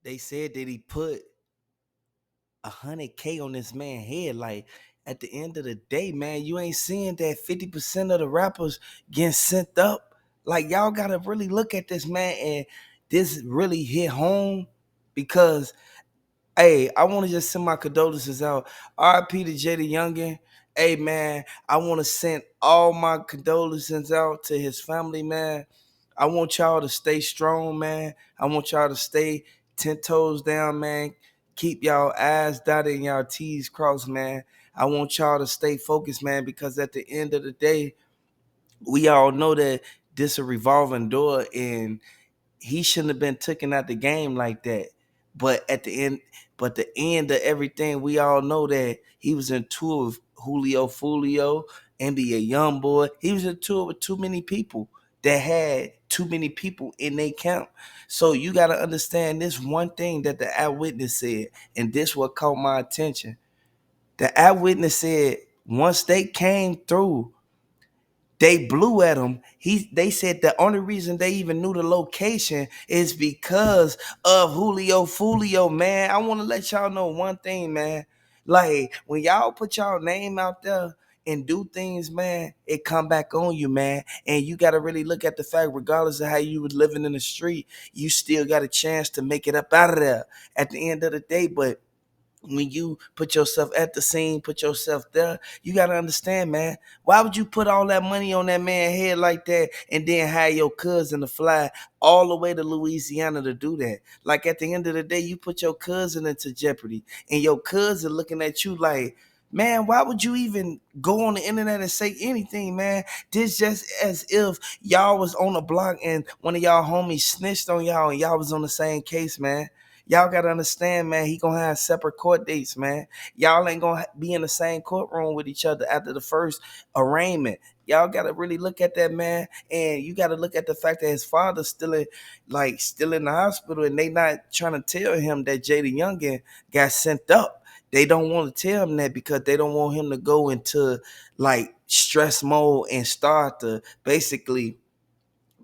they said that he put 100K on this man head. Like at the end of the day, man, you ain't seeing that 50% of the rappers getting sent up. Like y'all gotta really look at this, man, and this really hit home because hey, I want to just send my condolences out. RIP to JayDaYoungan. Hey man, I want to send all my condolences out to his family, man. I want y'all to stay strong, man. I want y'all to stay 10 toes down, man. Keep y'all eyes dotted and y'all T's crossed, man. I want y'all to stay focused, man, because at the end of the day, we all know that this a revolving door and he shouldn't have been taken out the game like that. But at the end, but the end of everything, we all know that he was in tour with Julio, Fulio, NBA YoungBoy. He was in tour with too many people that had too many people in their camp. So you got to understand this one thing that the eyewitness said, and this what caught my attention. The eyewitness said once they came through, they blew at him. They said the only reason they even knew the location is because of Julio Fulio, man. I want to let y'all know one thing, man. Like when y'all put y'all name out there and do things, man, it come back on you, man. And you gotta really look at the fact, regardless of how you was living in the street, you still got a chance to make it up out of there at the end of the day. But when you put yourself at the scene, put yourself there, you got to understand, man. Why would you put all that money on that man's head like that and then hire your cousin to fly all the way to Louisiana to do that? Like at the end of the day, you put your cousin into jeopardy and your cousin looking at you like, man, why would you even go on the internet and say anything, man? This just as if y'all was on a block and one of y'all homies snitched on y'all and y'all was on the same case, man. Y'all gotta understand, man. He gonna have separate court dates, man. Y'all ain't gonna be in the same courtroom with each other after the first arraignment. Y'all gotta really look at that, man. And you gotta look at the fact that his father's still in the hospital, and they not trying to tell him that JayDaYoungan got sent up. They don't want to tell him that because they don't want him to go into like stress mode and start to basically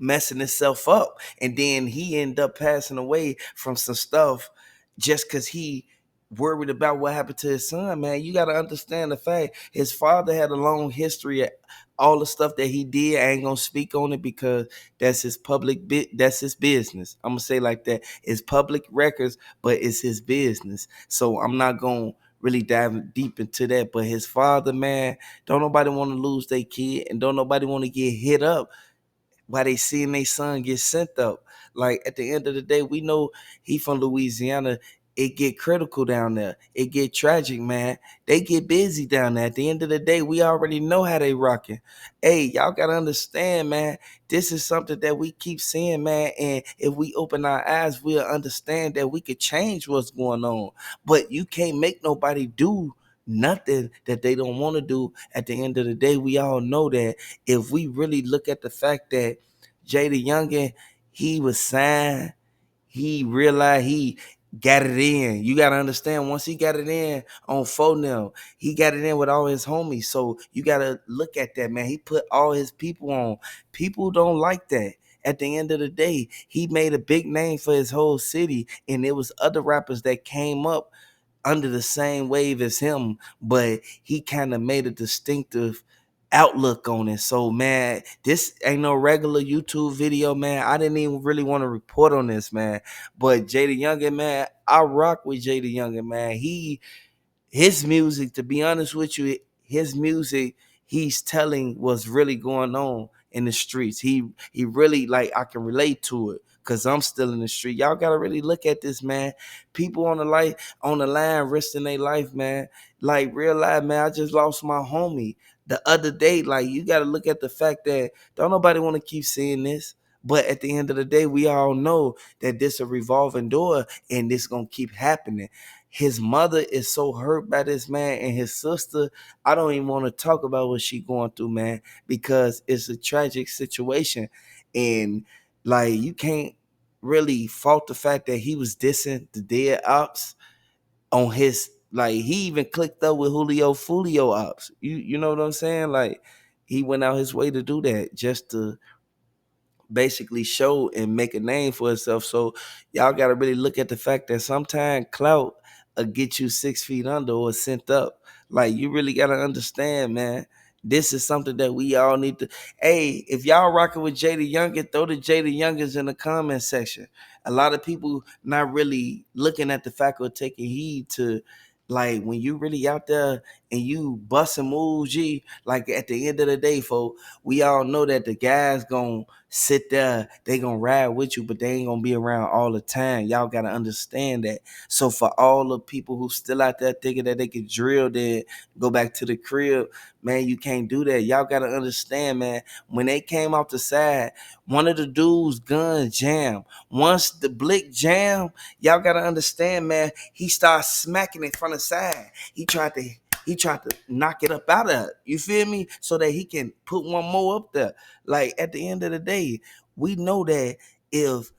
messing himself up, and then he ended up passing away from some stuff just because he worried about what happened to his son. Man, you got to understand the fact his father had a long history of all the stuff that he did. I ain't gonna speak on it because that's his that's his business. I'm gonna say like that. It's public records, but it's his business, so I'm not gonna really dive deep into that. But his father, man, don't nobody want to lose their kid, and don't nobody want to get hit up why they seeing their son get sent up. Like at the end of the day, we know he from Louisiana. It get critical down there. It get tragic, man. They get busy down there. At the end of the day, we already know how they rocking. Hey, y'all gotta understand, man. This is something that we keep seeing, man. And if we open our eyes, we'll understand that we could change what's going on. But you can't make nobody do nothing that they don't want to do. At the end of the day, we all know that if we really look at the fact that JayDaYoungan, he was signed, he realized he got it in. You gotta understand, once he got it in on phone now, he got it in with all his homies. So you gotta look at that, man. He put all his people on. People don't like that. At the end of the day, he made a big name for his whole city, and there was other rappers that came up under the same wave as him, but he kind of made a distinctive outlook on it. So man, this ain't no regular YouTube video, man. I didn't even really want to report on this, man. But JayDaYoungan, man, I rock with JayDaYoungan, man. His music, to be honest with you, his music he's telling what's really going on in the streets. He really, like, I can relate to it because I'm still in the street. Y'all gotta really look at this, man. People on the line risking their life, man. Like real life, man. I just lost my homie the other day. Like you gotta look at the fact that don't nobody want to keep seeing this. But at the end of the day, we all know that this a revolving door and this gonna keep happening. His mother is so hurt by this, man, and his sister, I don't even want to talk about what she going through, man, because it's a tragic situation. And like you can't really fault the fact that he was dissing the dead ops on his, like he even clicked up with Julio Fulio ops. You know what I'm saying? Like he went out his way to do that just to basically show and make a name for itself. So y'all gotta really look at the fact that sometimes clout will get you 6 feet under or sent up. Like you really gotta understand, man. This is something that we all need to. Hey, if y'all rocking with JayDaYoungan, throw the JayDaYoungans in the comment section. A lot of people not really looking at the fact or taking heed to, like, when you really out there and you busting moves, G. Like at the end of the day, folks, we all know that the guys gonna sit there, they gonna ride with you, but they ain't gonna be around all the time. Y'all gotta understand that. So for all the people who still out there thinking that they can drill, then go back to the crib, man, you can't do that. Y'all gotta understand, man. When they came off the side, one of the dudes' guns jammed. Once the blick jammed, y'all gotta understand, man. He started smacking it from the side. He tried to knock it up out of it. You feel me? So that he can put one more up there. Like at the end of the day, we know that if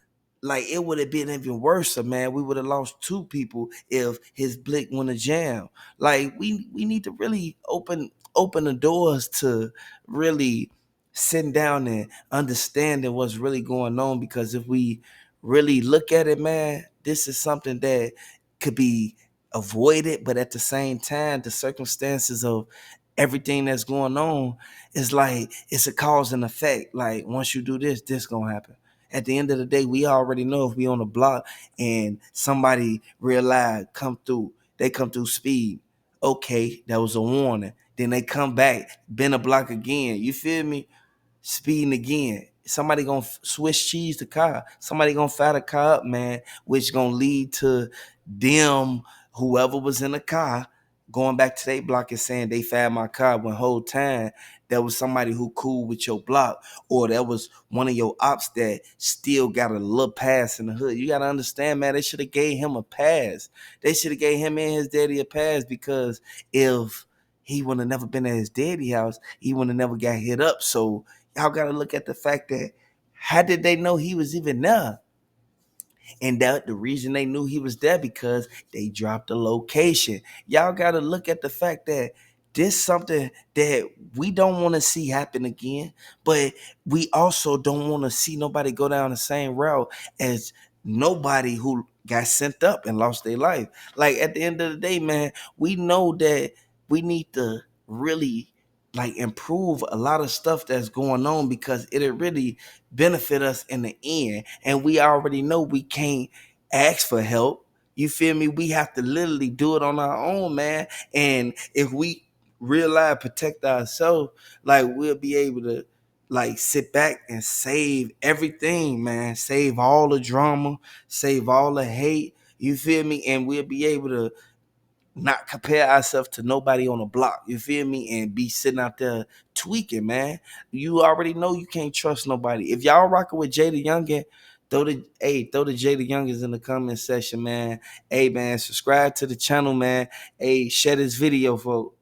like it would have been even worse, man. We would have lost two people if his blick went a jam. Like we need to really open the doors to really sitting down and understanding what's really going on. Because if we really look at it, man, this is something that could be avoided, but at the same time, the circumstances of everything that's going on is like it's a cause and effect. Like once you do this, this gonna happen. At the end of the day, we already know if we on the block and somebody real loud they come through speed. Okay, that was a warning. Then they come back, bend a block again. You feel me? Speeding again. Somebody gonna Swiss cheese the car. Somebody gonna fire the car up, man, which gonna lead to them, whoever was in the car, going back to their block and saying they fired my car when whole time there was somebody who cool with your block, or there was one of your ops that still got a little pass in the hood. You gotta understand, man, they should have gave him a pass. They should have gave him and his daddy a pass, because if he would have never been at his daddy house, he would have never got hit up. So y'all gotta look at the fact that how did they know he was even there? And that the reason they knew he was there because they dropped the location. Y'all gotta look at the fact that this something that we don't want to see happen again, but we also don't want to see nobody go down the same route as nobody who got sent up and lost their life. Like at the end of the day, man, we know that we need to really like improve a lot of stuff that's going on, because it'll really benefit us in the end. And we already know we can't ask for help. You feel me? We have to literally do it on our own, man. And if we realize protect ourselves, like we'll be able to like sit back and save everything, man. Save all the drama, save all the hate. You feel me? And we'll be able to not compare ourselves to nobody on the block. You feel me? And be sitting out there tweaking, man. You already know you can't trust nobody. If y'all rocking with JayDaYoungan, throw the JayDaYoungans in the comment section, man. Hey man, subscribe to the channel, man. Hey, share this video, folks.